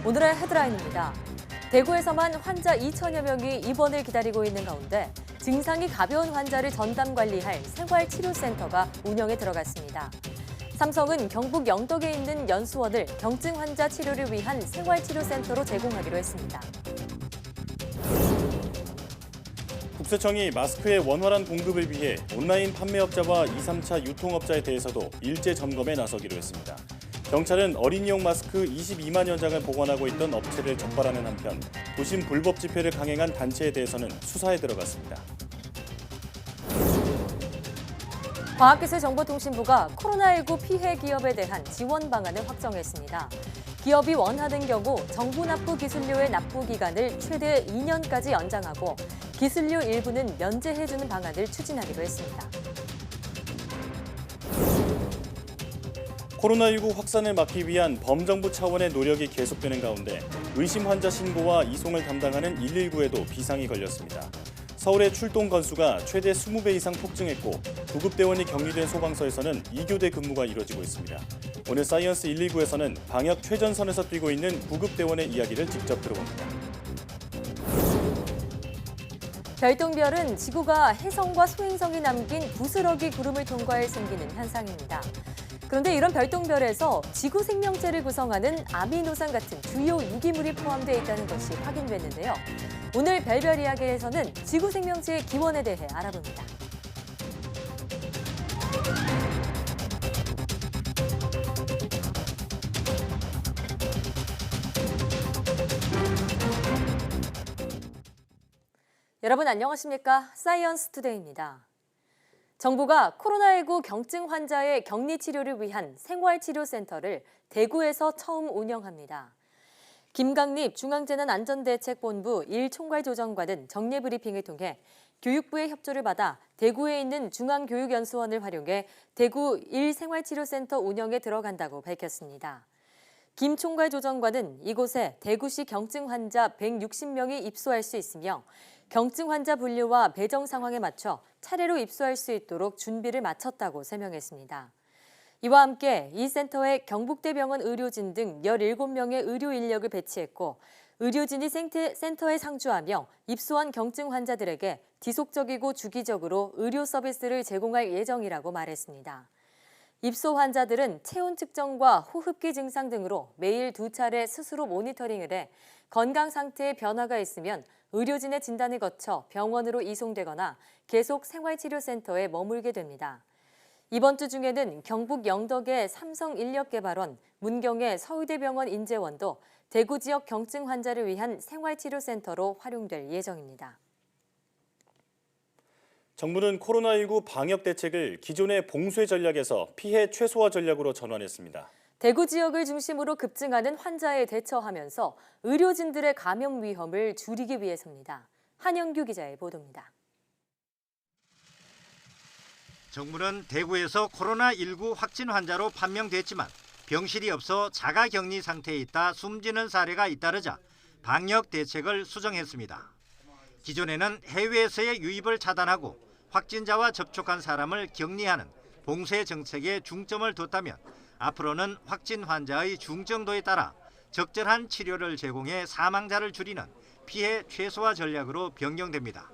오늘의 헤드라인입니다. 대구에서만 환자 2천여 명이 입원을 기다리고 있는 가운데 증상이 가벼운 환자를 전담 관리할 생활치료센터가 운영에 들어갔습니다. 삼성은 경북 영덕에 있는 연수원을 경증 환자 치료를 위한 생활치료센터로 제공하기로 했습니다. 국세청이 마스크의 원활한 공급을 위해 온라인 판매업자와 2, 3차 유통업자에 대해서도 일제 점검에 나서기로 했습니다. 경찰은 어린이용 마스크 22만여 장을 보관하고 있던 업체를 적발하는 한편 도심 불법 집회를 강행한 단체에 대해서는 수사에 들어갔습니다. 과학기술정보통신부가 코로나19 피해 기업에 대한 지원 방안을 확정했습니다. 기업이 원하는 경우 정부 납부 기술료의 납부 기간을 최대 2년까지 연장하고 기술료 일부는 면제해주는 방안을 추진하기로 했습니다. 코로나19 확산을 막기 위한 범정부 차원의 노력이 계속되는 가운데 의심 환자 신고와 이송을 담당하는 119에도 비상이 걸렸습니다. 서울의 출동 건수가 최대 20배 이상 폭증했고 구급대원이 격리된 소방서에서는 2교대 근무가 이뤄지고 있습니다. 오늘 사이언스 119에서는 방역 최전선에서 뛰고 있는 구급대원의 이야기를 직접 들어봅니다. 별똥별은 지구가 해성과 소행성이 남긴 부스러기 구름을 통과해 생기는 현상입니다. 그런데 이런 별똥별에서 지구 생명체를 구성하는 아미노산 같은 주요 유기물이 포함되어 있다는 것이 확인됐는데요. 오늘 별별 이야기에서는 지구 생명체의 기원에 대해 알아봅니다. 여러분 안녕하십니까? 사이언스 투데이입니다. 정부가 코로나19 경증 환자의 격리 치료를 위한 생활치료센터를 대구에서 처음 운영합니다. 김강립 중앙재난안전대책본부 1총괄조정관은 정례 브리핑을 통해 교육부의 협조를 받아 대구에 있는 중앙교육연수원을 활용해 대구 1생활치료센터 운영에 들어간다고 밝혔습니다. 김 총괄조정관은 이곳에 대구시 경증 환자 160명이 입소할 수 있으며 경증 환자 분류와 배정 상황에 맞춰 차례로 입소할 수 있도록 준비를 마쳤다고 설명했습니다. 이와 함께 이 센터에 경북대병원 의료진 등 17명의 의료 인력을 배치했고 의료진이 센터에 상주하며 입소한 경증 환자들에게 지속적이고 주기적으로 의료 서비스를 제공할 예정이라고 말했습니다. 입소 환자들은 체온 측정과 호흡기 증상 등으로 매일 2차례 스스로 모니터링을 해 건강 상태에 변화가 있으면 의료진의 진단을 거쳐 병원으로 이송되거나 계속 생활치료센터에 머물게 됩니다. 이번 주 중에는 경북 영덕의 삼성인력개발원, 문경의 서울대병원 인재원도 대구 지역 경증 환자를 위한 생활치료센터로 활용될 예정입니다. 정부는 코로나19 방역 대책을 기존의 봉쇄 전략에서 피해 최소화 전략으로 전환했습니다. 대구 지역을 중심으로 급증하는 환자에 대처하면서 의료진들의 감염 위험을 줄이기 위해서입니다. 한영규 기자의 보도입니다. 정부는 대구에서 코로나19 확진 환자로 판명됐지만 병실이 없어 자가격리 상태에 있다 숨지는 사례가 잇따르자 방역 대책을 수정했습니다. 기존에는 해외에서의 유입을 차단하고 확진자와 접촉한 사람을 격리하는 봉쇄 정책에 중점을 뒀다면 앞으로는 확진 환자의 중증도에 따라 적절한 치료를 제공해 사망자를 줄이는 피해 최소화 전략으로 변경됩니다.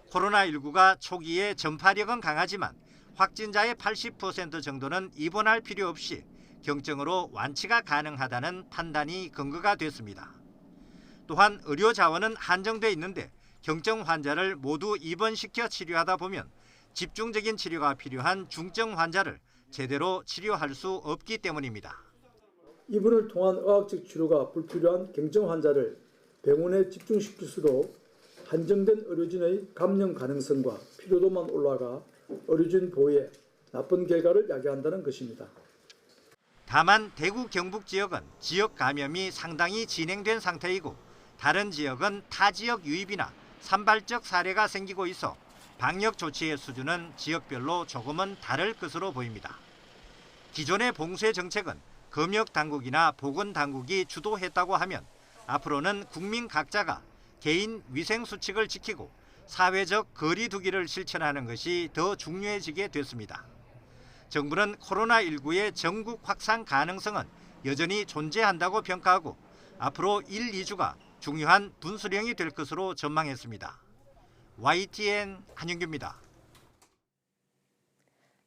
코로나19가 초기에 전파력은 강하지만 확진자의 80% 정도는 입원할 필요 없이 경증으로 완치가 가능하다는 판단이 근거가 됐습니다. 또한 의료 자원은 한정돼 있는데 경증 환자를 모두 입원시켜 치료하다 보면 집중적인 치료가 필요한 중증 환자를 제대로 치료할 수 없기 때문입니다. 입원을 통한 의학적 치료가 불필요한 경증 환자를 병원에 집중시킬수록 한정된 의료진의 감염 가능성과 피로도만 올라가 의료진 보호에 나쁜 결과를 야기한다는 것입니다. 다만 대구 경북 지역은 지역 감염이 상당히 진행된 상태이고 다른 지역은 타 지역 유입이나 산발적 사례가 생기고 있어 방역 조치의 수준은 지역별로 조금은 다를 것으로 보입니다. 기존의 봉쇄 정책은 검역 당국이나 보건 당국이 주도했다고 하면 앞으로는 국민 각자가 개인 위생 수칙을 지키고 사회적 거리 두기를 실천하는 것이 더 중요해지게 됐습니다. 정부는 코로나19의 전국 확산 가능성은 여전히 존재한다고 평가하고 앞으로 1, 2주가 중요한 분수령이 될 것으로 전망했습니다. YTN 한윤규입니다.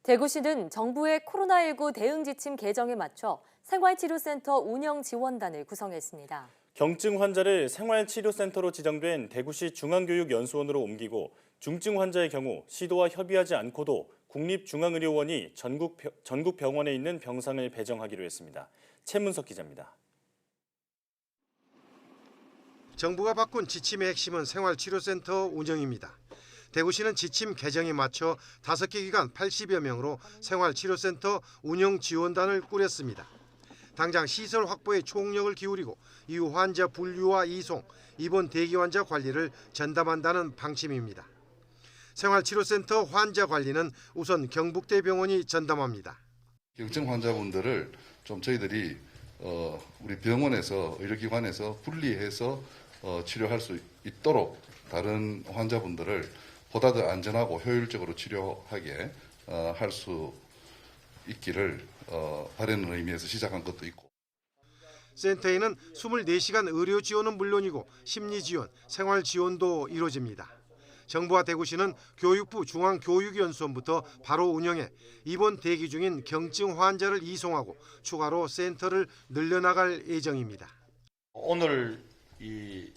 대구시는 정부의 코로나19 대응 지침 개정에 맞춰 생활치료센터 운영 지원단을 구성했습니다. 경증 환자를 생활치료센터로 지정된 대구시 중앙교육연수원으로 옮기고 중증 환자의 경우 시도와 협의하지 않고도 국립중앙의료원이 전국 병원에 있는 병상을 배정하기로 했습니다. 최문석 기자입니다. 정부가 바꾼 지침의 핵심은 생활치료센터 운영입니다. 대구시는 지침 개정에 맞춰 5개 기관 80여 명으로 생활치료센터 운영 지원단을 꾸렸습니다. 당장 시설 확보에 총력을 기울이고 이후 환자 분류와 이송, 입원 대기 환자 관리를 전담한다는 방침입니다. 생활치료센터 환자 관리는 우선 경북대병원이 전담합니다. 경증 환자분들을 좀 저희들이 우리 병원에서 의료기관에서 분리해서 치료할 수 있도록 다른 환자분들을 보다 더 안전하고 효율적으로 치료하게 할 수 있기를 바라는 의미에서 시작한 것도 있고. 센터에는 24시간 의료 지원은 물론이고 심리 지원, 생활 지원도 이루어집니다. 정부와 대구시는 교육부 중앙교육연수원부터 바로 운영해 입원 대기 중인 경증 환자를 이송하고 추가로 센터를 늘려나갈 예정입니다. 오늘 이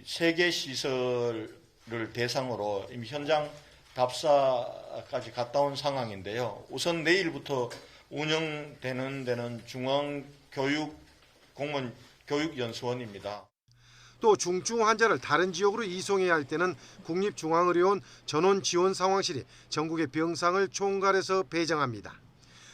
3개 시설을 대상으로 이미 현장 답사까지 갔다 온 상황인데요. 우선 내일부터 운영되는 데는 중앙교육공무원 교육연수원입니다. 또 중증 환자를 다른 지역으로 이송해야 할 때는 국립중앙의료원 전원지원상황실이 전국의 병상을 총괄해서 배정합니다.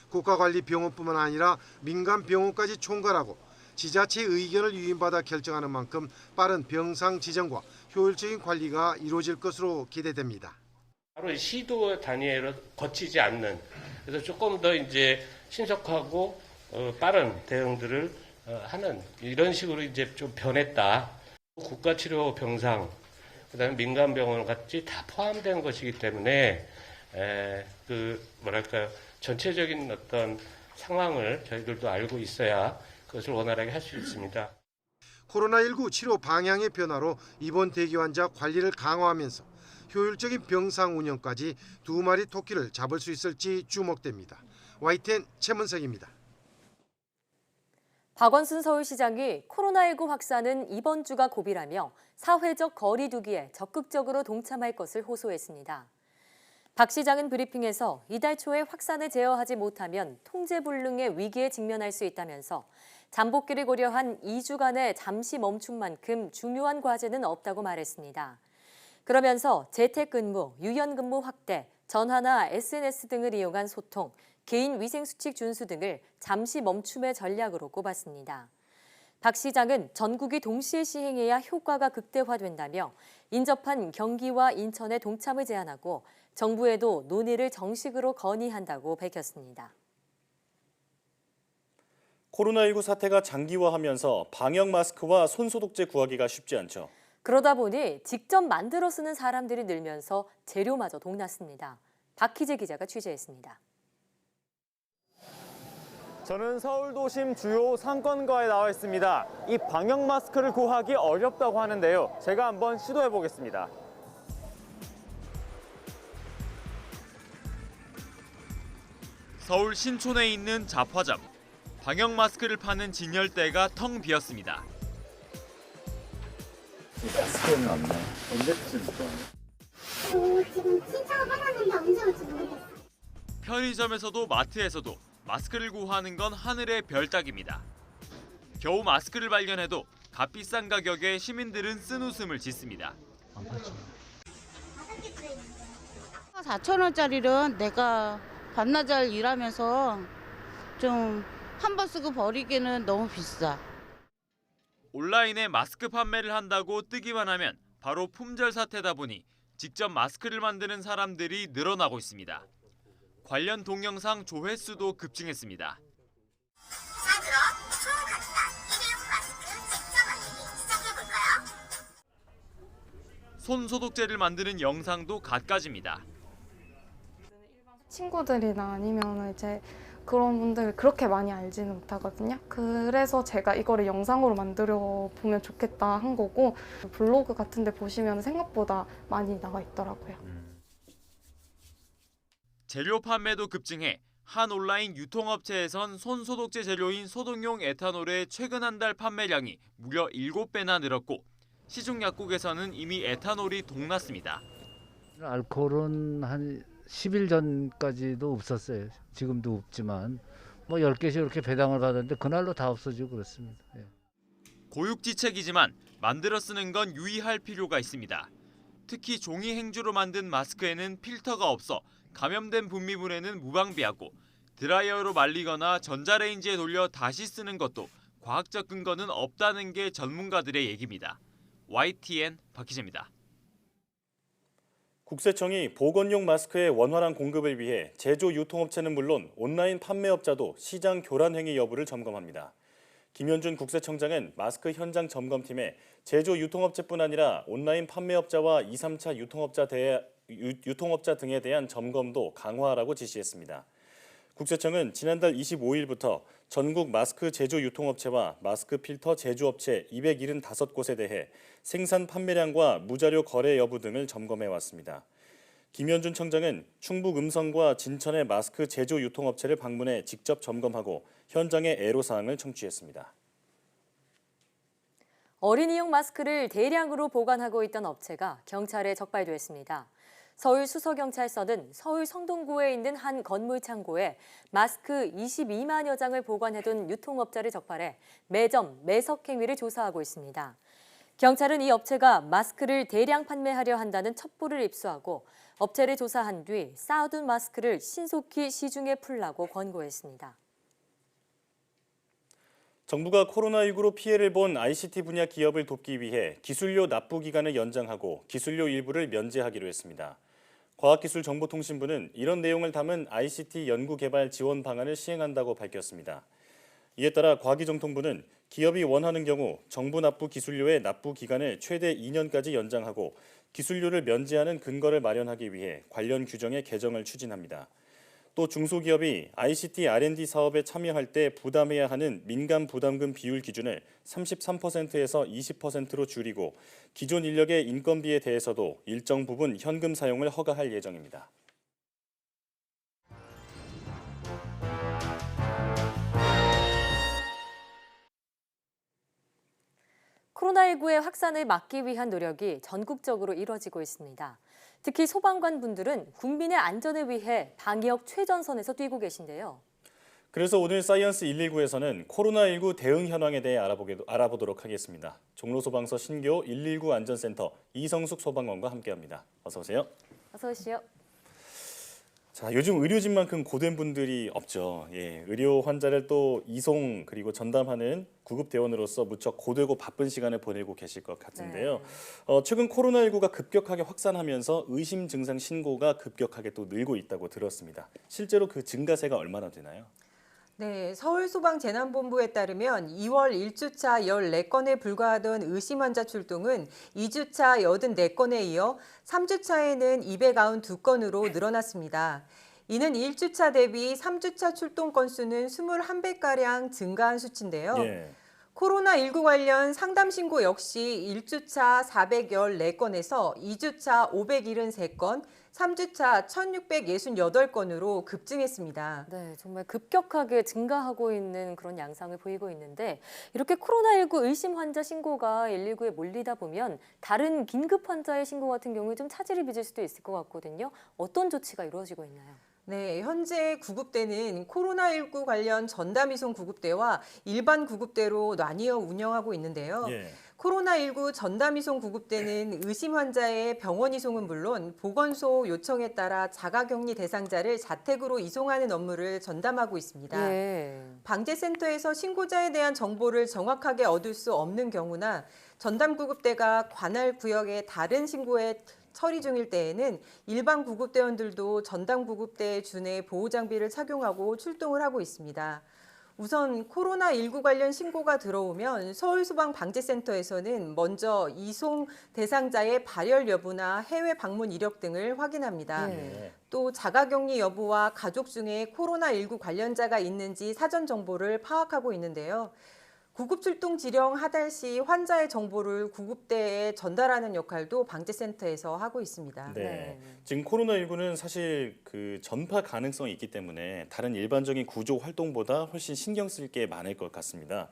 국가관리병원뿐만 아니라 민간병원까지 총괄하고 지자체 의견을 유인받아 결정하는 만큼 빠른 병상 지정과 효율적인 관리가 이루어질 것으로 기대됩니다. 바로 시도 단위로 거치지 않는, 그래서 조금 더 이제 신속하고 빠른 대응들을 하는 이런 식으로 이제 좀 변했다. 국가치료 병상, 그다음에 민간병원 같이 다 포함된 것이기 때문에 전체적인 어떤 상황을 저희들도 알고 있어야 그것을 원활하게 할 수 있습니다. 코로나19 치료 방향의 변화로 입원 대기 환자 관리를 강화하면서 효율적인 병상 운영까지 2마리 토끼를 잡을 수 있을지 주목됩니다. YTN 최문석입니다. 박원순 서울시장이 코로나19 확산은 이번 주가 고비라며 사회적 거리 두기에 적극적으로 동참할 것을 호소했습니다. 박 시장은 브리핑에서 이달 초에 확산을 제어하지 못하면 통제불능의 위기에 직면할 수 있다면서 잠복기를 고려한 2주간의 잠시 멈춘 만큼 중요한 과제는 없다고 말했습니다. 그러면서 재택근무, 유연근무 확대, 전화나 SNS 등을 이용한 소통, 개인 위생수칙 준수 등을 잠시 멈춤의 전략으로 꼽았습니다. 박 시장은 전국이 동시에 시행해야 효과가 극대화된다며 인접한 경기와 인천의 동참을 제안하고 정부에도 논의를 정식으로 건의한다고 밝혔습니다. 코로나19 사태가 장기화하면서 방역 마스크와 손소독제 구하기가 쉽지 않죠. 그러다 보니 직접 만들어 쓰는 사람들이 늘면서 재료마저 동났습니다. 박희재 기자가 취재했습니다. 저는 서울 도심 주요 상권가에 나와 있습니다. 이 방역 마스크를 구하기 어렵다고 하는데요. 제가 한번 시도해 보겠습니다. 서울 신촌에 있는 잡화점. 방역 마스크를 파는 진열대가 텅 비었습니다. 마스크는 없네. 언제쯤부터? 지금 신청해놨는데 언제 올지 모르겠어요. 편의점에서도 마트에서도 마스크를 구하는 건 하늘의 별 따기입니다. 겨우 마스크를 발견해도 값비싼 가격에 시민들은 쓴웃음을 짓습니다. 4,000원짜리는 내가 반나절 일하면서 좀 한 번 쓰고 버리기는 너무 비싸. 온라인에 마스크 판매를 한다고 뜨기만 하면 바로 품절 사태다 보니 직접 마스크를 만드는 사람들이 늘어나고 있습니다. 관련 동영상 조회수도 급증했습니다. 손 소독제를 만드는 영상도 갖가지입니다. 친구들이나 아니면 이제 그런 분들 그렇게 많이 알지는 못하거든요. 그래서 제가 이거를 영상으로 만들어 보면 좋겠다 한 거고, 블로그 같은 데 보시면 생각보다 많이 나와 있더라고요. 재료 판매도 급증해 한 온라인 유통업체에선 손소독제 재료인 소독용 에탄올의 최근 한 달 판매량이 무려 7배나 늘었고, 시중 약국에서는 이미 에탄올이 동났습니다. 알코올은 한 10일 전까지도 없었어요. 지금도 없지만 뭐 10개씩 이렇게 배당을 받았는데 그날로 다 없어지고 그렇습니다. 예. 고육지책이지만 만들어 쓰는 건 유의할 필요가 있습니다. 특히 종이 행주로 만든 마스크에는 필터가 없어 감염된 분비물에는 무방비하고, 드라이어로 말리거나 전자레인지에 돌려 다시 쓰는 것도 과학적 근거는 없다는 게 전문가들의 얘기입니다. YTN 박희재입니다. 국세청이 보건용 마스크의 원활한 공급을 위해 제조 유통업체는 물론 온라인 판매업자도 시장 교란 행위 여부를 점검합니다. 김현준 국세청장은 마스크 현장 점검팀에 제조 유통업체뿐 아니라 온라인 판매업자와 2, 3차 유통업자 등에 대한 점검도 강화하라고 지시했습니다. 국세청은 지난달 25일부터 전국 마스크 제조 유통업체와 마스크 필터 제조업체 275곳에 대해 생산 판매량과 무자료 거래 여부 등을 점검해 왔습니다. 김현준 청장은 충북 음성과 진천의 마스크 제조 유통업체를 방문해 직접 점검하고 현장의 애로사항을 청취했습니다. 어린이용 마스크를 대량으로 보관하고 있던 업체가 경찰에 적발됐습니다. 서울 수서경찰서는 서울 성동구에 있는 한 건물 창고에 마스크 22만여 장을 보관해둔 유통업자를 적발해 매점, 매석 행위를 조사하고 있습니다. 경찰은 이 업체가 마스크를 대량 판매하려 한다는 첩보를 입수하고 업체를 조사한 뒤 쌓아둔 마스크를 신속히 시중에 풀라고 권고했습니다. 정부가 코로나19로 피해를 본 ICT 분야 기업을 돕기 위해 기술료 납부 기간을 연장하고 기술료 일부를 면제하기로 했습니다. 과학기술정보통신부는 이런 내용을 담은 ICT 연구개발 지원 방안을 시행한다고 밝혔습니다. 이에 따라 과기정통부는 기업이 원하는 경우 정부 납부 기술료의 납부 기간을 최대 2년까지 연장하고 기술료를 면제하는 근거를 마련하기 위해 관련 규정의 개정을 추진합니다. 또 중소기업이 ICT R&D 사업에 참여할 때 부담해야 하는 민간 부담금 비율 기준을 33%에서 20%로 줄이고 기존 인력의 인건비에 대해서도 일정 부분 현금 사용을 허가할 예정입니다. 코로나19의 확산을 막기 위한 노력이 전국적으로 이뤄지고 있습니다. 특히 소방관분들은 국민의 안전을 위해 방역 최전선에서 뛰고 계신데요. 그래서 오늘 사이언스 119에서는 코로나19 대응 현황에 대해 알아보도록 하겠습니다. 종로소방서 신교 119 안전센터 이성숙 소방관과 함께합니다. 어서 오세요. 어서 오시죠. 자, 요즘 의료진만큼 고된 분들이 없죠. 예, 의료 환자를 또 이송 그리고 전담하는 구급대원으로서 무척 고되고 바쁜 시간을 보내고 계실 것 같은데요. 최근 코로나19가 급격하게 확산하면서 의심 증상 신고가 급격하게 또 늘고 있다고 들었습니다. 실제로 그 증가세가 얼마나 되나요? 네, 서울소방재난본부에 따르면 2월 1주차 14건에 불과하던 의심 환자 출동은 2주차 84건에 이어 3주차에는 292건으로 늘어났습니다. 이는 1주차 대비 3주차 출동 건수는 21배가량 증가한 수치인데요. 예. 코로나19 관련 상담 신고 역시 1주차 414건에서 2주차 573건, 3주차 1668건으로 급증했습니다. 네, 정말 급격하게 증가하고 있는 그런 양상을 보이고 있는데 이렇게 코로나19 의심 환자 신고가 119에 몰리다 보면 다른 긴급 환자의 신고 같은 경우에 좀 차질이 빚을 수도 있을 것 같거든요. 어떤 조치가 이루어지고 있나요? 네, 현재 구급대는 코로나19 관련 전담 이송 구급대와 일반 구급대로 나뉘어 운영하고 있는데요. 예. 코로나19 전담 이송 구급대는 의심 환자의 병원 이송은 물론 보건소 요청에 따라 자가격리 대상자를 자택으로 이송하는 업무를 전담하고 있습니다. 예. 방재센터에서 신고자에 대한 정보를 정확하게 얻을 수 없는 경우나 전담 구급대가 관할 구역의 다른 신고에 처리 중일 때에는 일반 구급대원들도 전담 구급대에 준해 보호 장비를 착용하고 출동을 하고 있습니다. 우선 코로나19 관련 신고가 들어오면 서울소방방재센터에서는 먼저 이송 대상자의 발열 여부나 해외 방문 이력 등을 확인합니다. 또 자가격리 여부와 가족 중에 코로나19 관련자가 있는지 사전 정보를 파악하고 있는데요. 구급출동 지령 하달 시 환자의 정보를 구급대에 전달하는 역할도 방재센터에서 하고 있습니다. 네. 지금 코로나19는 사실 그 전파 가능성이 있기 때문에 다른 일반적인 구조 활동보다 훨씬 신경 쓸 게 많을 것 같습니다.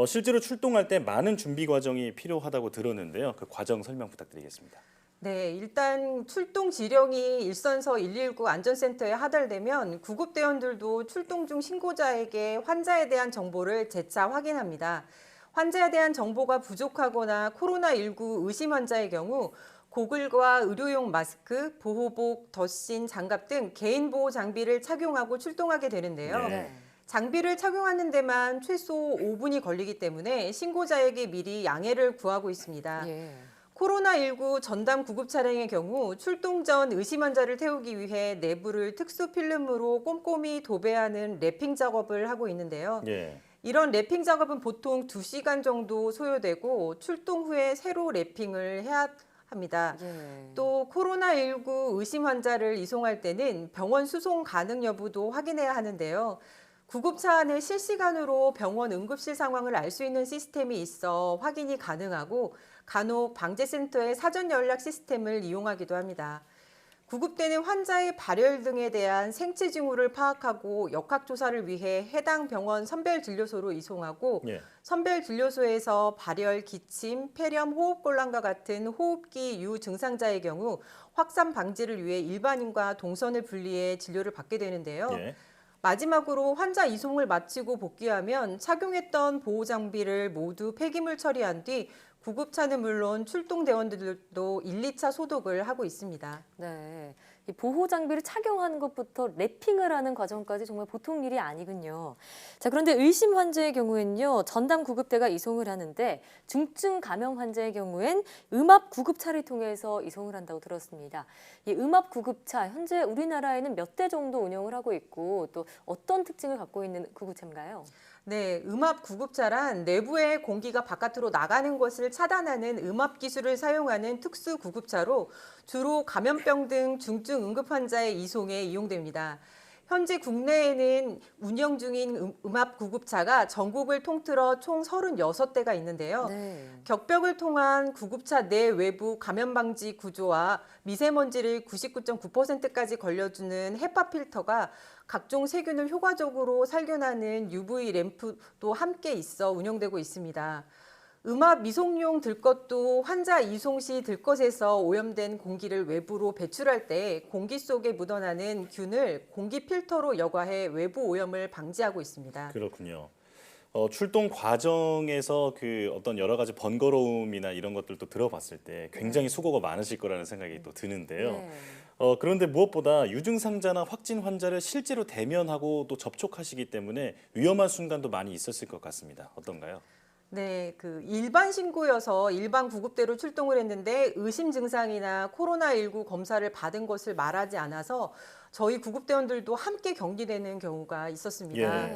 실제로 출동할 때 많은 준비 과정이 필요하다고 들었는데요. 그 과정 설명 부탁드리겠습니다. 네, 일단 출동 지령이 일선서 119 안전센터에 하달되면 구급대원들도 출동 중 신고자에게 환자에 대한 정보를 재차 확인합니다. 환자에 대한 정보가 부족하거나 코로나19 의심 환자의 경우 고글과 의료용 마스크, 보호복, 덧신, 장갑 등 개인 보호 장비를 착용하고 출동하게 되는데요. 장비를 착용하는 데만 최소 5분이 걸리기 때문에 신고자에게 미리 양해를 구하고 있습니다. 코로나19 전담 구급 차량의 경우 출동 전 의심 환자를 태우기 위해 내부를 특수 필름으로 꼼꼼히 도배하는 랩핑 작업을 하고 있는데요. 이런 랩핑 작업은 보통 2시간 정도 소요되고 출동 후에 새로 랩핑을 해야 합니다. 또 코로나19 의심 환자를 이송할 때는 병원 수송 가능 여부도 확인해야 하는데요. 구급차 안에 실시간으로 병원 응급실 상황을 알 수 있는 시스템이 있어 확인이 가능하고 간혹 방재센터의 사전 연락 시스템을 이용하기도 합니다. 구급대는 환자의 발열 등에 대한 생체 징후를 파악하고 역학조사를 위해 해당 병원 선별진료소로 이송하고 선별진료소에서 발열, 기침, 폐렴, 호흡곤란과 같은 호흡기 유 증상자의 경우 확산 방지를 위해 일반인과 동선을 분리해 진료를 받게 되는데요. 마지막으로 환자 이송을 마치고 복귀하면 착용했던 보호 장비를 모두 폐기물 처리한 뒤 구급차는 물론 출동 대원들도 1, 2차 소독을 하고 있습니다. 네, 이 보호 장비를 착용하는 것부터 랩핑을 하는 과정까지 정말 보통 일이 아니군요. 자, 그런데 의심 환자의 경우에는요, 전담 구급대가 이송을 하는데 중증 감염 환자의 경우엔 음압 구급차를 통해서 이송을 한다고 들었습니다. 이 음압 구급차 현재 우리나라에는 몇 대 정도 운영을 하고 있고 또 어떤 특징을 갖고 있는 구급차인가요? 네, 음압 구급차란 내부의 공기가 바깥으로 나가는 것을 차단하는 음압 기술을 사용하는 특수 구급차로 주로 감염병 등 중증 응급 환자의 이송에 이용됩니다. 현재 국내에는 운영 중인 음압 구급차가 전국을 통틀어 총 36대가 있는데요. 격벽을 통한 구급차 내 외부 감염 방지 구조와 미세먼지를 99.9%까지 걸려주는 헤파 필터가 각종 세균을 효과적으로 살균하는 UV 램프도 함께 있어 운영되고 있습니다. 음압 미송용 들것도 환자 이송 시 들것에서 오염된 공기를 외부로 배출할 때 공기 속에 묻어나는 균을 공기 필터로 여과해 외부 오염을 방지하고 있습니다. 그렇군요. 출동 과정에서 그 어떤 여러 가지 번거로움이나 이런 것들도 들어봤을 때 굉장히 수고가 많으실 거라는 생각이 또 드는데요. 그런데 무엇보다 유증상자나 확진 환자를 실제로 대면하고 또 접촉하시기 때문에 위험한 순간도 많이 있었을 것 같습니다. 어떤가요? 네, 그 일반 신고여서 일반 구급대로 출동을 했는데 의심 증상이나 코로나19 검사를 받은 것을 말하지 않아서 저희 구급대원들도 함께 격리되는 경우가 있었습니다.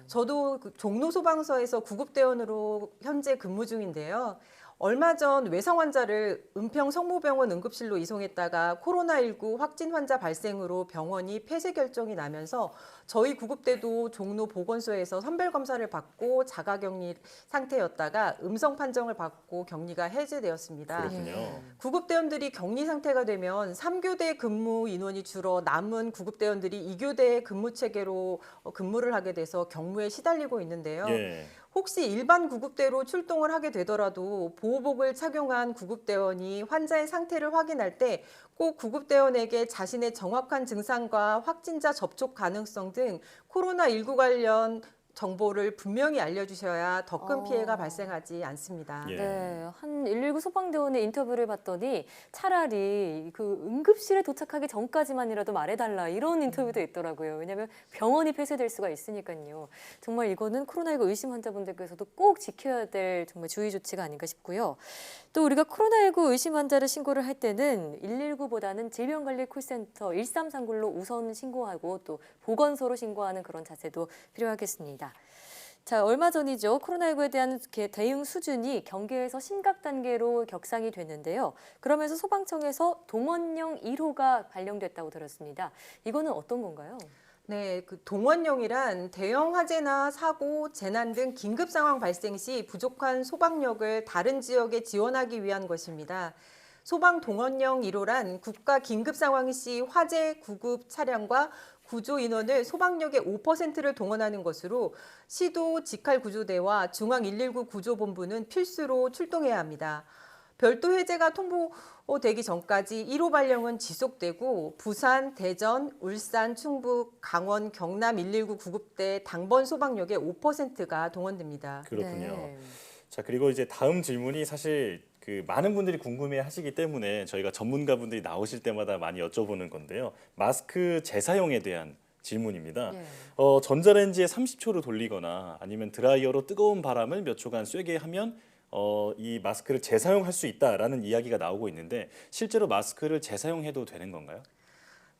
저도 그 종로 소방서에서 구급대원으로 현재 근무 중인데요. 얼마 전 외상 환자를 은평 성모병원 응급실로 이송했다가 코로나19 확진 환자 발생으로 병원이 폐쇄 결정이 나면서 저희 구급대도 종로 보건소에서 선별검사를 받고 자가격리 상태였다가 음성 판정을 받고 격리가 해제되었습니다. 그렇군요. 구급대원들이 격리 상태가 되면 3교대 근무 인원이 줄어 남은 구급대원들이 2교대 근무 체계로 근무를 하게 돼서 경무에 시달리고 있는데요. 혹시 일반 구급대로 출동을 하게 되더라도 보호복을 착용한 구급대원이 환자의 상태를 확인할 때 꼭 구급대원에게 자신의 정확한 증상과 확진자 접촉 가능성 등 코로나19 관련 정보를 분명히 알려주셔야 더 큰 피해가 발생하지 않습니다. 네, 한 119 소방대원의 인터뷰를 봤더니 차라리 그 응급실에 도착하기 전까지만이라도 말해달라 이런 인터뷰도 있더라고요. 왜냐하면 병원이 폐쇄될 수가 있으니까요. 정말 이거는 코로나19 의심 환자분들께서도 꼭 지켜야 될 정말 주의 조치가 아닌가 싶고요. 또 우리가 코로나19 의심 환자를 신고를 할 때는 119보다는 질병관리 콜센터 1339로 우선 신고하고 또 보건소로 신고하는 그런 자세도 필요하겠습니다. 자, 얼마 전이죠. 코로나19에 대한 대응 수준이 경계에서 심각 단계로 격상이 됐는데요. 그러면서 소방청에서 동원령 1호가 발령됐다고 들었습니다. 이거는 어떤 건가요? 네, 그 동원령이란 대형 화재나 사고, 재난 등 긴급 상황 발생 시 부족한 소방력을 다른 지역에 지원하기 위한 것입니다. 소방 동원령 1호란 국가 긴급 상황 시 화재 구급 차량과 구조 인원을 소방력의 5%를 동원하는 것으로 시도 직할구조대와 중앙119 구조본부는 필수로 출동해야 합니다. 별도 해제가 통보되기 전까지 1호 발령은 지속되고 부산, 대전, 울산, 충북, 강원, 경남 119 구급대 당번 소방력의 5%가 동원됩니다. 그렇군요. 네. 자, 그리고 이제 다음 질문이 사실 많은 분들이 궁금해하시기 때문에 저희가 전문가분들이 나오실 때마다 많이 여쭤보는 건데요. 마스크 재사용에 대한 질문입니다. 네. 전자레인지에 30초를 돌리거나 아니면 드라이어로 뜨거운 바람을 몇 초간 쐬게 하면 이 마스크를 재사용할 수 있다라는 이야기가 나오고 있는데 실제로 마스크를 재사용해도 되는 건가요?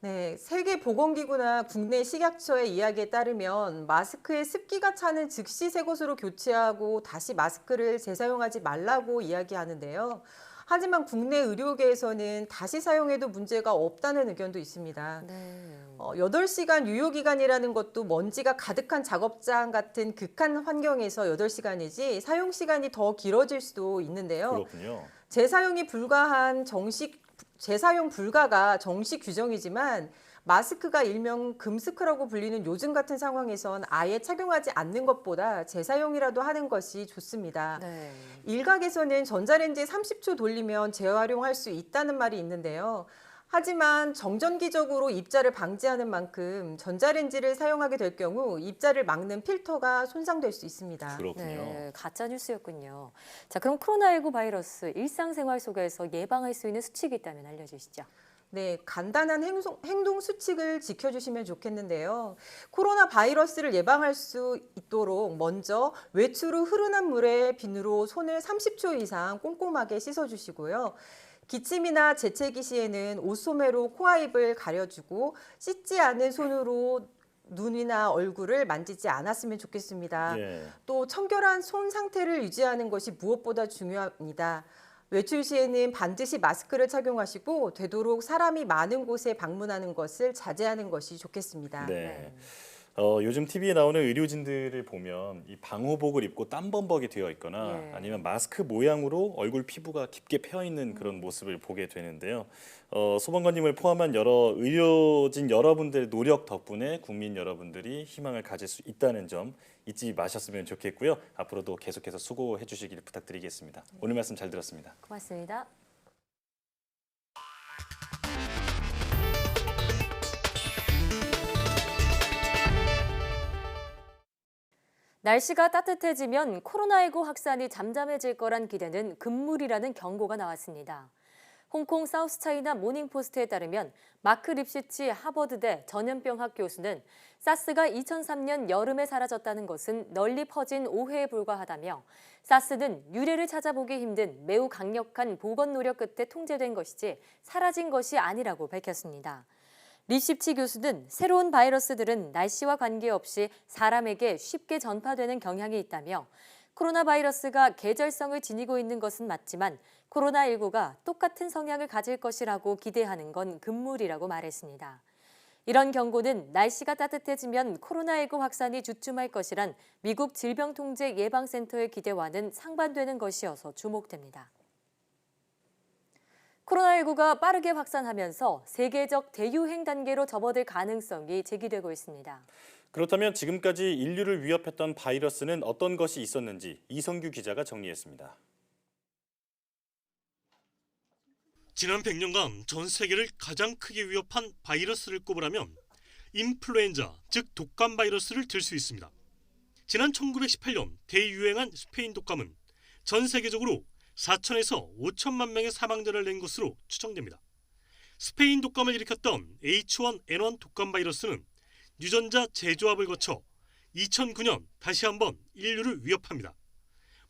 네, 세계보건기구나 국내 식약처의 이야기에 따르면 마스크에 습기가 차는 즉시 새 것으로 교체하고 다시 마스크를 재사용하지 말라고 이야기하는데요. 하지만 국내 의료계에서는 다시 사용해도 문제가 없다는 의견도 있습니다. 네. 8시간 유효기간이라는 것도 먼지가 가득한 작업장 같은 극한 환경에서 8시간이지 사용 시간이 더 길어질 수도 있는데요. 그렇군요. 재사용 불가가 정식 규정이지만 마스크가 일명 금스크라고 불리는 요즘 같은 상황에선 아예 착용하지 않는 것보다 재사용이라도 하는 것이 좋습니다. 네. 일각에서는 전자레인지에 30초 돌리면 재활용할 수 있다는 말이 있는데요. 하지만 정전기적으로 입자를 방지하는 만큼 전자레인지를 사용하게 될 경우 입자를 막는 필터가 손상될 수 있습니다. 그렇군요. 네, 가짜 뉴스였군요. 자, 그럼 코로나19 바이러스 일상생활 속에서 예방할 수 있는 수칙이 있다면 알려주시죠. 네, 간단한 행동 수칙을 지켜주시면 좋겠는데요. 코로나 바이러스를 예방할 수 있도록 먼저 외출 후 흐르는 물에 비누로 손을 30초 이상 꼼꼼하게 씻어주시고요. 기침이나 재채기 시에는 옷소매로 코와 입을 가려주고 씻지 않은 손으로 눈이나 얼굴을 만지지 않았으면 좋겠습니다. 예. 또 청결한 손 상태를 유지하는 것이 무엇보다 중요합니다. 외출 시에는 반드시 마스크를 착용하시고 되도록 사람이 많은 곳에 방문하는 것을 자제하는 것이 좋겠습니다. 네. 요즘 TV에 나오는 의료진들을 보면 이 방호복을 입고 땀범벅이 되어 있거나 예. 아니면 마스크 모양으로 얼굴 피부가 깊게 패여 있는 그런 모습을 보게 되는데요. 소방관님을 포함한 여러 의료진 여러분들의 노력 덕분에 국민 여러분들이 희망을 가질 수 있다는 점 잊지 마셨으면 좋겠고요. 앞으로도 계속해서 수고해 주시길 부탁드리겠습니다. 오늘 말씀 잘 들었습니다. 고맙습니다. 날씨가 따뜻해지면 코로나19 확산이 잠잠해질 거란 기대는 금물이라는 경고가 나왔습니다. 홍콩 사우스차이나 모닝포스트에 따르면 마크 립시치 하버드대 전염병학 교수는 사스가 2003년 여름에 사라졌다는 것은 널리 퍼진 오해에 불과하다며 사스는 유래를 찾아보기 힘든 매우 강력한 보건 노력 끝에 통제된 것이지 사라진 것이 아니라고 밝혔습니다. 립시치 교수는 새로운 바이러스들은 날씨와 관계없이 사람에게 쉽게 전파되는 경향이 있다며 코로나 바이러스가 계절성을 지니고 있는 것은 맞지만 코로나19가 똑같은 성향을 가질 것이라고 기대하는 건 금물이라고 말했습니다. 이런 경고는 날씨가 따뜻해지면 코로나19 확산이 주춤할 것이란 미국 질병통제예방센터의 기대와는 상반되는 것이어서 주목됩니다. 코로나19가 빠르게 확산하면서 세계적 대유행 단계로 접어들 가능성이 제기되고 있습니다. 그렇다면 지금까지 인류를 위협했던 바이러스는 어떤 것이 있었는지 이성규 기자가 정리했습니다. 지난 100년간 전 세계를 가장 크게 위협한 바이러스를 꼽으라면 인플루엔자, 즉 독감 바이러스를 들 수 있습니다. 지난 1918년 대유행한 스페인 독감은 전 세계적으로 4천에서 5천만 명의 사망자를 낸 것으로 추정됩니다. 스페인 독감을 일으켰던 H1N1 독감 바이러스는 유전자 재조합을 거쳐 2009년 다시 한번 인류를 위협합니다.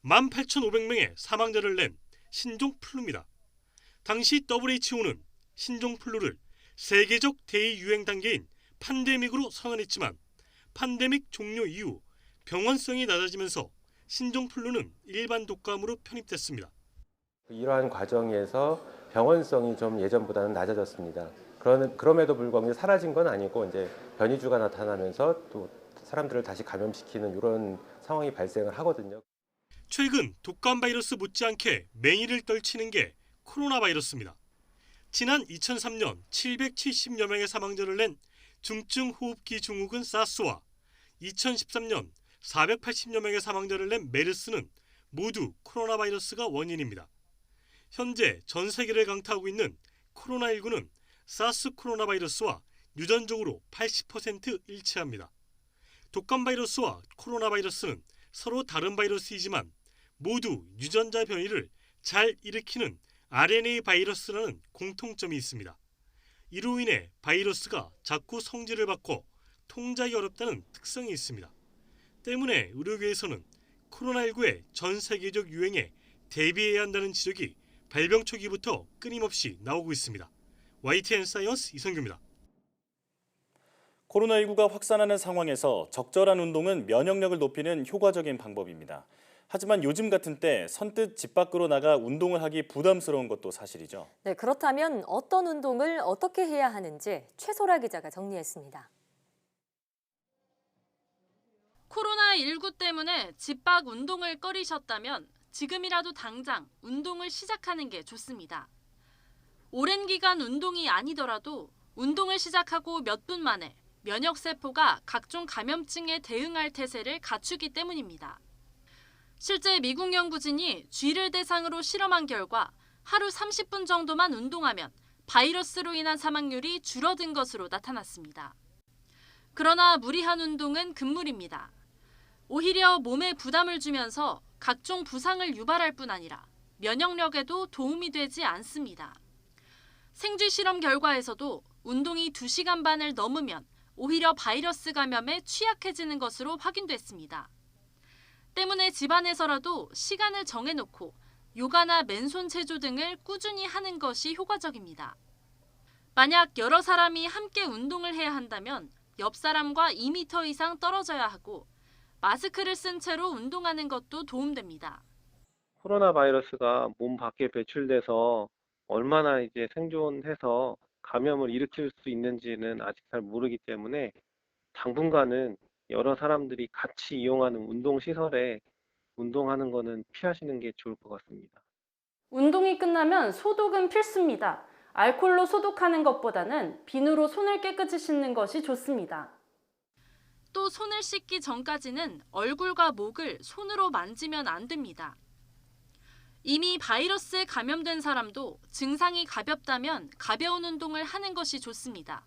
18,500명의 사망자를 낸 신종 플루입니다. 당시 WHO는 신종 플루를 세계적 대유행 단계인 팬데믹으로 선언했지만 팬데믹 종료 이후 병원성이 낮아지면서 신종플루는 일반 독감으로 편입됐습니다. 이러한 과정에서 병원성이 좀 예전보다는 낮아졌습니다. 그럼에도 불구하고 사라진 건 아니고 이제 변이주가 나타나면서 또 사람들을 다시 감염시키는 이런 상황이 발생을 하거든요. 최근 독감 바이러스 못지않게 맹위를 떨치는 게 코로나 바이러스입니다. 지난 2003년 770여 명의 사망자를 낸 중증 호흡기 증후군 사스와 2013년 480여 명의 사망자를 낸 메르스는 모두 코로나 바이러스가 원인입니다. 현재 전 세계를 강타하고 있는 코로나19는 사스 코로나 바이러스와 유전적으로 80% 일치합니다. 독감 바이러스와 코로나 바이러스는 서로 다른 바이러스이지만 모두 유전자 변이를 잘 일으키는 RNA 바이러스라는 공통점이 있습니다. 이로 인해 바이러스가 자꾸 성질을 바꿔 통제하기 어렵다는 특성이 있습니다. 때문에 의료계에서는 코로나19의 전 세계적 유행에 대비해야 한다는 지적이 발병 초기부터 끊임없이 나오고 있습니다. YTN 사이언스 이성규입니다. 코로나19가 확산하는 상황에서 적절한 운동은 면역력을 높이는 효과적인 방법입니다. 하지만 요즘 같은 때 선뜻 집 밖으로 나가 운동을 하기 부담스러운 것도 사실이죠. 네, 그렇다면 어떤 운동을 어떻게 해야 하는지 최소라 기자가 정리했습니다. 코로나19 때문에 집 밖 운동을 꺼리셨다면 지금이라도 당장 운동을 시작하는 게 좋습니다. 오랜 기간 운동이 아니더라도 운동을 시작하고 몇 분 만에 면역세포가 각종 감염증에 대응할 태세를 갖추기 때문입니다. 실제 미국 연구진이 쥐를 대상으로 실험한 결과 하루 30분 정도만 운동하면 바이러스로 인한 사망률이 줄어든 것으로 나타났습니다. 그러나 무리한 운동은 금물입니다. 오히려 몸에 부담을 주면서 각종 부상을 유발할 뿐 아니라 면역력에도 도움이 되지 않습니다. 생쥐 실험 결과에서도 운동이 2시간 반을 넘으면 오히려 바이러스 감염에 취약해지는 것으로 확인됐습니다. 때문에 집안에서라도 시간을 정해놓고 요가나 맨손 체조 등을 꾸준히 하는 것이 효과적입니다. 만약 여러 사람이 함께 운동을 해야 한다면 옆 사람과 2m 이상 떨어져야 하고 마스크를 쓴 채로 운동하는 것도 도움됩니다. 코로나 바이러스가 몸 밖에 배출돼서 얼마나 이제 생존해서 감염을 일으킬 수 있는지는 아직 잘 모르기 때문에 당분간은 여러 사람들이 같이 이용하는 운동시설에 운동하는 거는 피하시는 게 좋을 것 같습니다. 운동이 끝나면 소독은 필수입니다. 알코올로 소독하는 것보다는 비누로 손을 깨끗이 씻는 것이 좋습니다. 또 손을 씻기 전까지는 얼굴과 목을 손으로 만지면 안 됩니다. 이미 바이러스에 감염된 사람도 증상이 가볍다면 가벼운 운동을 하는 것이 좋습니다.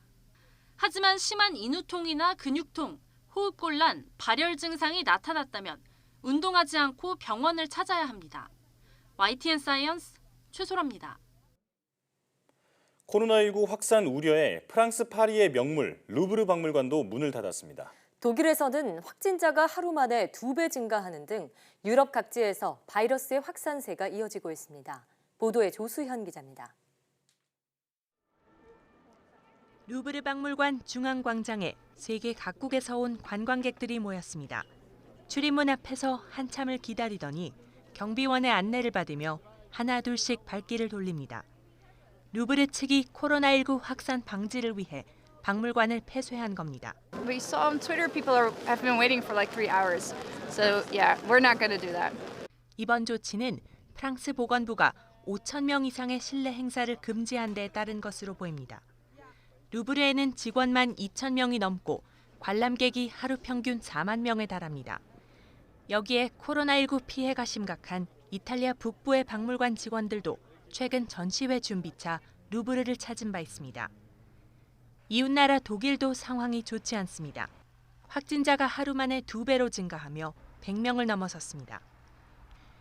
하지만 심한 인후통이나 근육통, 호흡곤란, 발열 증상이 나타났다면 운동하지 않고 병원을 찾아야 합니다. YTN 사이언스 최소라입니다. 코로나19 확산 우려에 프랑스 파리의 명물 루브르 박물관도 문을 닫았습니다. 독일에서는 확진자가 하루 만에 2배 증가하는 등 유럽 각지에서 바이러스의 확산세가 이어지고 있습니다. 보도에 조수현 기자입니다. 루브르 박물관 중앙광장에 세계 각국에서 온 관광객들이 모였습니다. 출입문 앞에서 한참을 기다리더니 경비원의 안내를 받으며 하나 둘씩 발길을 돌립니다. 루브르 측이 코로나19 확산 방지를 위해 박물관을 폐쇄한 겁니다. We saw on Twitter people have been waiting for like 3 hours. So yeah, we're not going to do that. 이번 조치는 프랑스 보건부가 5천 명 이상의 실내 행사를 금지한 데 따른 것으로 보입니다. 루브르에는 직원만 2천 명이 넘고 관람객이 하루 평균 4만 명에 달합니다. 여기에 코로나19 피해가 심각한 이탈리아 북부의 박물관 직원들도 최근 전시회 준비차 루브르를 찾은 바 있습니다. 이웃나라 독일도 상황이 좋지 않습니다. 확진자가 하루 만에 2배로 증가하며 100명을 넘어섰습니다.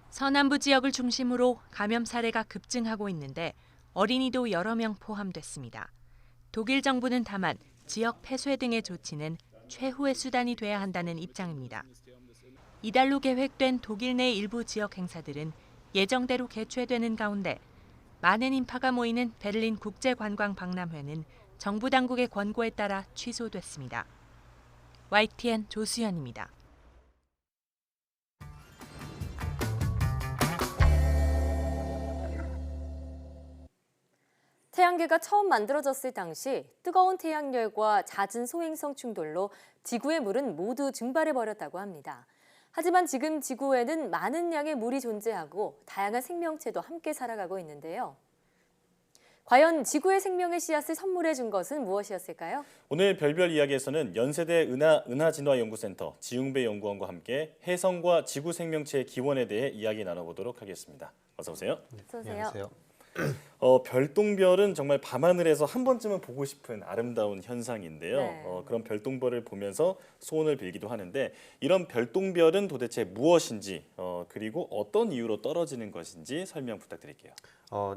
서남부 지역을 중심으로 감염 사례가 급증하고 있는데 어린이도 여러 명 포함됐습니다. 독일 정부는 다만 지역 폐쇄 등의 조치는 최후의 수단이 돼야 한다는 입장입니다. 이달로 계획된 독일 내 일부 지역 행사들은 예정대로 개최되는 가운데 많은 인파가 모이는 베를린 국제관광박람회는 정부 당국의 권고에 따라 취소됐습니다. YTN 조수현입니다. 태양계가 처음 만들어졌을 당시 뜨거운 태양열과 잦은 소행성 충돌로 지구의 물은 모두 증발해버렸다고 합니다. 하지만 지금 지구에는 많은 양의 물이 존재하고 다양한 생명체도 함께 살아가고 있는데요. 과연 지구의 생명의 씨앗을 선물해 준 것은 무엇이었을까요? 오늘 별별 이야기에서는 연세대 은하진화연구센터 지웅배 연구원과 함께 해성과 지구 생명체의 기원에 대해 이야기 나눠보도록 하겠습니다. 어서 오세요. 어서 오세요. 별똥별은 정말 밤하늘에서 한 번쯤은 보고 싶은 아름다운 현상인데요. 네. 그런 별똥별을 보면서 소원을 빌기도 하는데 이런 별똥별은 도대체 무엇인지 그리고 어떤 이유로 떨어지는 것인지 설명 부탁드릴게요.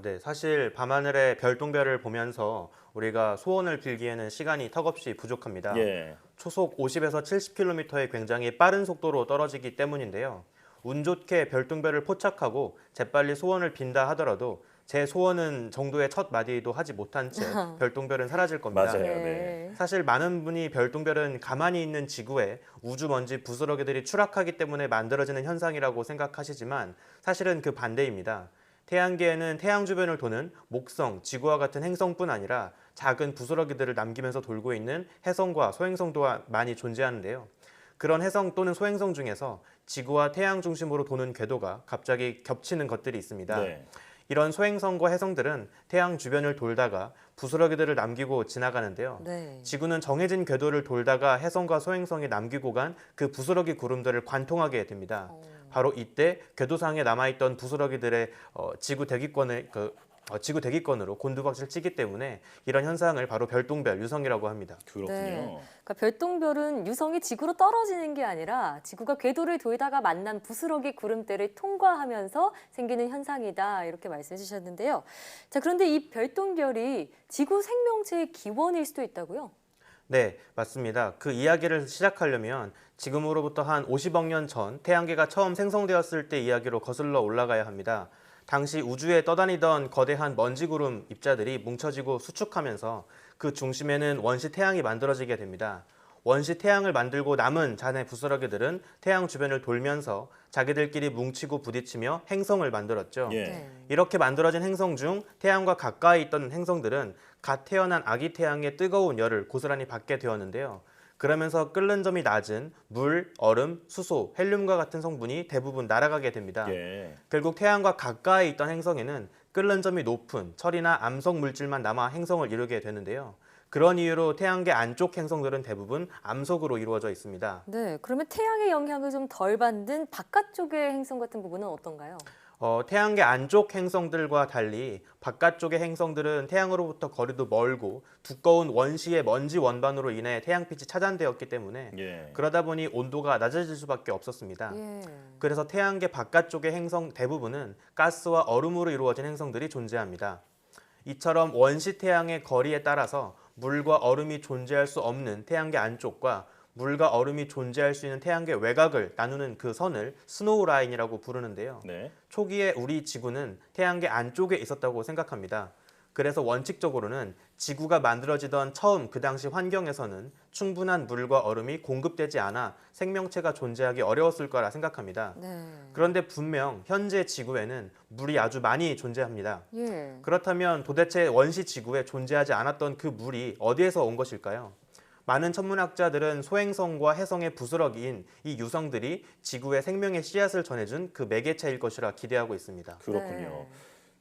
네, 사실 밤하늘의 별똥별을 보면서 우리가 소원을 빌기에는 시간이 턱없이 부족합니다. 예. 초속 50에서 70km의 굉장히 빠른 속도로 떨어지기 때문인데요. 운 좋게 별똥별을 포착하고 재빨리 소원을 빈다 하더라도 제 소원은 정도의 첫 마디도 하지 못한 채 별똥별은 사라질 겁니다. 맞아요. 네. 사실 많은 분이 별똥별은 가만히 있는 지구에 우주 먼지 부스러기들이 추락하기 때문에 만들어지는 현상이라고 생각하시지만 사실은 그 반대입니다. 태양계에는 태양 주변을 도는 목성, 지구와 같은 행성뿐 아니라 작은 부스러기들을 남기면서 돌고 있는 해성과 소행성도 많이 존재하는데요. 그런 해성 또는 소행성 중에서 지구와 태양 중심으로 도는 궤도가 갑자기 겹치는 것들이 있습니다. 네. 이런 소행성과 해성들은 태양 주변을 돌다가 부스러기들을 남기고 지나가는데요. 네. 지구는 정해진 궤도를 돌다가 해성과 소행성이 남기고 간 그 부스러기 구름들을 관통하게 됩니다. 바로 이때 궤도상에 남아있던 부스러기들의 지구 대기권으로 곤두박질 치기 때문에 이런 현상을 바로 별똥별, 유성이라고 합니다. 그렇군요. 네. 그러니까 별똥별은 유성이 지구로 떨어지는 게 아니라 지구가 궤도를 돌다가 만난 부스러기 구름대를 통과하면서 생기는 현상이다 이렇게 말씀해 주셨는데요. 자, 그런데 이 별똥별이 지구 생명체의 기원일 수도 있다고요? 네, 맞습니다. 그 이야기를 시작하려면 지금으로부터 한 50억 년 전 태양계가 처음 생성되었을 때 이야기로 거슬러 올라가야 합니다. 당시 우주에 떠다니던 거대한 먼지구름 입자들이 뭉쳐지고 수축하면서 그 중심에는 원시 태양이 만들어지게 됩니다. 원시 태양을 만들고 남은 잔해 부스러기들은 태양 주변을 돌면서 자기들끼리 뭉치고 부딪히며 행성을 만들었죠. 예. 이렇게 만들어진 행성 중 태양과 가까이 있던 행성들은 갓 태어난 아기 태양의 뜨거운 열을 고스란히 받게 되었는데요. 그러면서 끓는 점이 낮은 물, 얼음, 수소, 헬륨과 같은 성분이 대부분 날아가게 됩니다. 예. 결국 태양과 가까이 있던 행성에는 끓는 점이 높은 철이나 암석 물질만 남아 행성을 이루게 되는데요. 그런 이유로 태양계 안쪽 행성들은 대부분 암석으로 이루어져 있습니다. 네, 그러면 태양의 영향을 좀 덜 받는 바깥쪽의 행성 같은 부분은 어떤가요? 태양계 안쪽 행성들과 달리 바깥쪽의 행성들은 태양으로부터 거리도 멀고 두꺼운 원시의 먼지 원반으로 인해 태양빛이 차단되었기 때문에 그러다 보니 온도가 낮아질 수밖에 없었습니다. 그래서 태양계 바깥쪽의 행성 대부분은 가스와 얼음으로 이루어진 행성들이 존재합니다. 이처럼 원시 태양의 거리에 따라서 물과 얼음이 존재할 수 없는 태양계 안쪽과 물과 얼음이 존재할 수 있는 태양계 외곽을 나누는 그 선을 스노우 라인이라고 부르는데요. 네. 초기에 우리 지구는 태양계 안쪽에 있었다고 생각합니다. 그래서 원칙적으로는 지구가 만들어지던 처음 그 당시 환경에서는 충분한 물과 얼음이 공급되지 않아 생명체가 존재하기 어려웠을 거라 생각합니다. 네. 그런데 분명 현재 지구에는 물이 아주 많이 존재합니다. 예. 그렇다면 도대체 원시 지구에 존재하지 않았던 그 물이 어디에서 온 것일까요? 많은 천문학자들은 소행성과 해성의 부스러기인 이 유성들이 지구의 생명의 씨앗을 전해준 그 매개체일 것이라 기대하고 있습니다. 그렇군요. 네.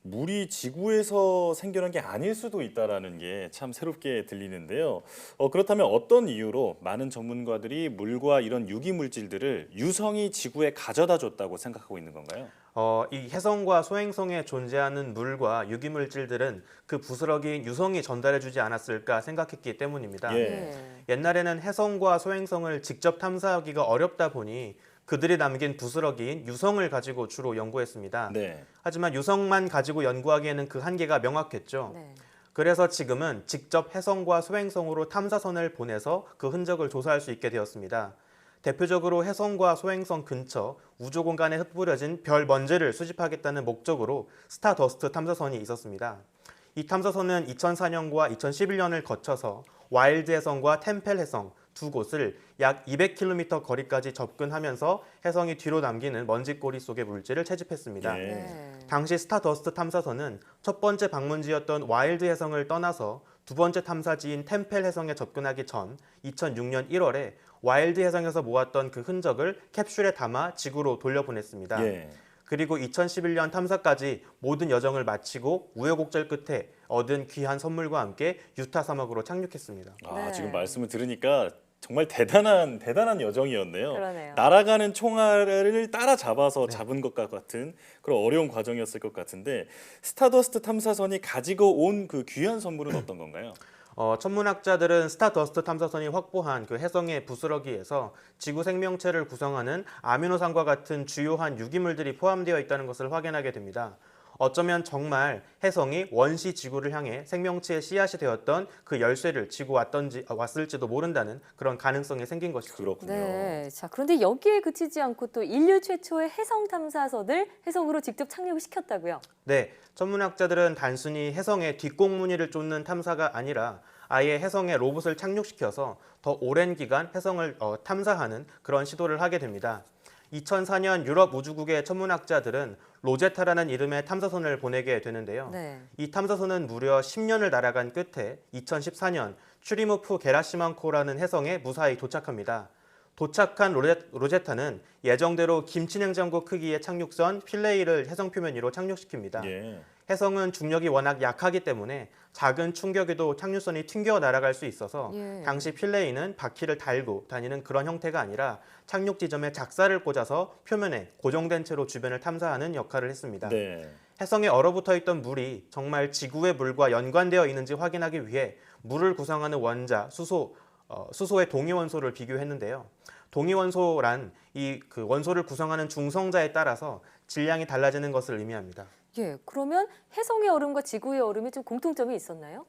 물이 지구에서 생겨난 게 아닐 수도 있다는 게 참 새롭게 들리는데요. 그렇다면 어떤 이유로 많은 전문가들이 물과 이런 유기 물질들을 유성이 지구에 가져다 줬다고 생각하고 있는 건가요? 이 해성과 소행성에 존재하는 물과 유기 물질들은 그 부스러기인 유성이 전달해주지 않았을까 생각했기 때문입니다. 옛날에는 해성과 소행성을 직접 탐사하기가 어렵다 보니 그들이 남긴 부스러기인 유성을 가지고 주로 연구했습니다. 네. 하지만 유성만 가지고 연구하기에는 그 한계가 명확했죠. 네. 그래서 지금은 직접 해성과 소행성으로 탐사선을 보내서 그 흔적을 조사할 수 있게 되었습니다. 대표적으로 해성과 소행성 근처 우주 공간에 흩뿌려진 별 먼지를 수집하겠다는 목적으로 스타더스트 탐사선이 있었습니다. 이 탐사선은 2004년과 2011년을 거쳐서 와일드 해성과 템펠 해성 두 곳을 약 200km 거리까지 접근하면서 혜성이 뒤로 남기는 먼지꼬리 속의 물질을 채집했습니다. 당시 스타더스트 탐사선은 첫 번째 방문지였던 와일드 혜성을 떠나서 두 번째 탐사지인 템펠 혜성에 접근하기 전 2006년 1월에 와일드 혜성에서 모았던 그 흔적을 캡슐에 담아 지구로 돌려보냈습니다. 그리고 2011년 탐사까지 모든 여정을 마치고 우여곡절 끝에 얻은 귀한 선물과 함께 유타 사막으로 착륙했습니다. 지금 말씀을 들으니까 정말 대단한 여정이었네요. 그러네요. 날아가는 총알을 따라잡아서 잡은 것과 같은 그런 어려운 과정이었을 것 같은데 스타더스트 탐사선이 가지고 온 그 귀한 선물은 어떤 건가요? 천문학자들은 스타더스트 탐사선이 확보한 그 혜성의 부스러기에서 지구 생명체를 구성하는 아미노산과 같은 주요한 유기물들이 포함되어 있다는 것을 확인하게 됩니다. 어쩌면 정말 혜성이 원시 지구를 향해 생명체의 씨앗이 되었던 그 열쇠를 쥐고 왔을지도 모른다는 그런 가능성이 생긴 것이죠. 그렇군요. 네. 자, 그런데 여기에 그치지 않고 또 인류 최초의 혜성 탐사선을 혜성으로 직접 착륙을 시켰다고요? 네, 천문학자들은 단순히 혜성의 뒷공무니를 쫓는 탐사가 아니라 아예 혜성에 로봇을 착륙시켜서 더 오랜 기간 혜성을 탐사하는 그런 시도를 하게 됩니다. 2004년 유럽 우주국의 천문학자들은 로제타라는 이름의 탐사선을 보내게 되는데요. 이 탐사선은 무려 10년을 날아간 끝에 2014년 추리모프 게라시만코라는 혜성에 무사히 도착합니다. 도착한 로제타는 예정대로 김치냉장고 크기의 착륙선 필레이를 혜성 표면 위로 착륙시킵니다. 혜성은 중력이 워낙 약하기 때문에 작은 충격에도 착륙선이 튕겨 날아갈 수 있어서 당시 필레이는 바퀴를 달고 다니는 그런 형태가 아니라 착륙 지점에 작사를 꽂아서 표면에 고정된 채로 주변을 탐사하는 역할을 했습니다. 혜성에 얼어붙어 있던 물이 정말 지구의 물과 연관되어 있는지 확인하기 위해 물을 구성하는 원자, 수소의 동위원소를 비교했는데요. 동위원소란 그 원소를 구성하는 중성자에 따라서 질량이 달라지는 것을 의미합니다. 그러면 혜성의 얼음과 지구의 얼음이 좀 공통점이 있었나요?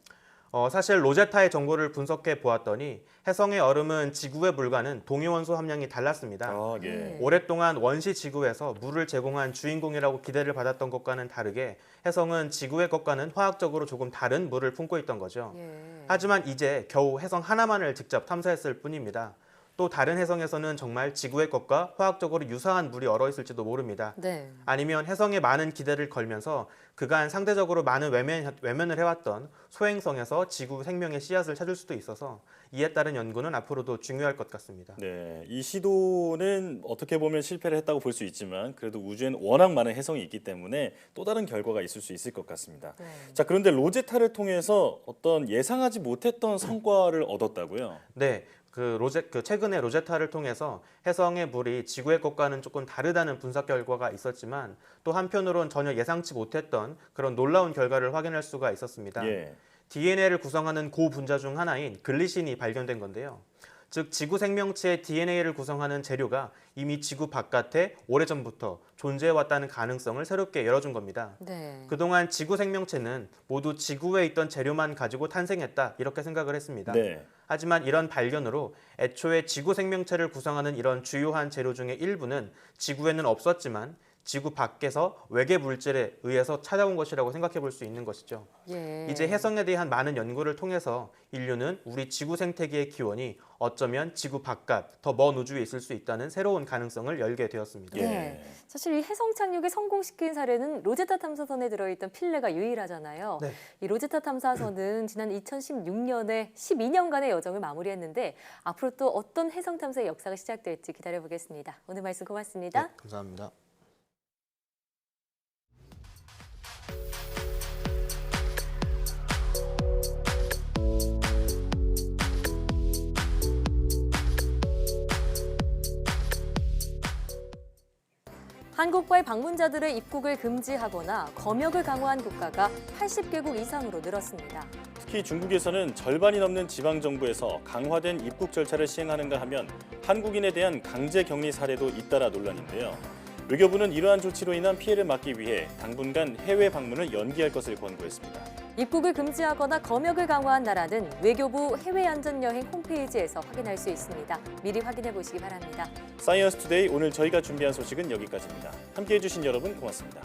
사실 로제타의 정보를 분석해 보았더니 혜성의 얼음은 지구의 물과는 동위원소 함량이 달랐습니다. 오랫동안 원시 지구에서 물을 제공한 주인공이라고 기대를 받았던 것과는 다르게 혜성은 지구의 것과는 화학적으로 조금 다른 물을 품고 있던 거죠. 하지만 이제 겨우 혜성 하나만을 직접 탐사했을 뿐입니다. 또 다른 혜성에서는 정말 지구의 것과 화학적으로 유사한 물이 얼어 있을지도 모릅니다. 아니면 혜성에 많은 기대를 걸면서 그간 상대적으로 많은 외면을 해왔던 소행성에서 지구 생명의 씨앗을 찾을 수도 있어서 이에 따른 연구는 앞으로도 중요할 것 같습니다. 이 시도는 어떻게 보면 실패를 했다고 볼 수 있지만 그래도 우주엔 워낙 많은 혜성이 있기 때문에 또 다른 결과가 있을 수 있을 것 같습니다. 자, 그런데 로제타를 통해서 어떤 예상하지 못했던 성과를 얻었다고요? 네. 최근에 로제타를 통해서 혜성의 물이 지구의 것과는 조금 다르다는 분석 결과가 있었지만 또 한편으론 전혀 예상치 못했던 그런 놀라운 결과를 확인할 수가 있었습니다. DNA를 구성하는 고분자 중 하나인 글리신이 발견된 건데요. 즉 지구 생명체의 DNA를 구성하는 재료가 이미 지구 바깥에 오래전부터 존재해왔다는 가능성을 새롭게 열어준 겁니다. 그동안 지구 생명체는 모두 지구에 있던 재료만 가지고 탄생했다 이렇게 생각을 했습니다. 하지만 이런 발견으로 애초에 지구 생명체를 구성하는 이런 주요한 재료 중에 일부는 지구에는 없었지만 지구 밖에서 외계 물질에 의해서 찾아온 것이라고 생각해 볼 수 있는 것이죠. 이제 혜성에 대한 많은 연구를 통해서 인류는 우리 지구 생태계의 기원이 어쩌면 지구 바깥, 더 먼 우주에 있을 수 있다는 새로운 가능성을 열게 되었습니다. 사실 이 혜성 착륙에 성공시킨 사례는 로제타 탐사선에 들어있던 필레가 유일하잖아요. 이 로제타 탐사선은 지난 2016년에 12년간의 여정을 마무리했는데 앞으로 또 어떤 혜성 탐사의 역사가 시작될지 기다려보겠습니다. 오늘 말씀 고맙습니다. 감사합니다. 한국과의 방문자들의 입국을 금지하거나 검역을 강화한 국가가 80개국 이상으로 늘었습니다. 특히 중국에서는 절반이 넘는 지방정부에서 강화된 입국 절차를 시행하는가 하면 한국인에 대한 강제 격리 사례도 잇따라 논란인데요. 외교부는 이러한 조치로 인한 피해를 막기 위해 당분간 해외 방문을 연기할 것을 권고했습니다. 입국을 금지하거나 검역을 강화한 나라는 외교부 해외안전여행 홈페이지에서 확인할 수 있습니다. 미리 확인해 보시기 바랍니다. 사이언스 투데이 오늘 저희가 준비한 소식은 여기까지입니다. 함께해 주신 여러분 고맙습니다.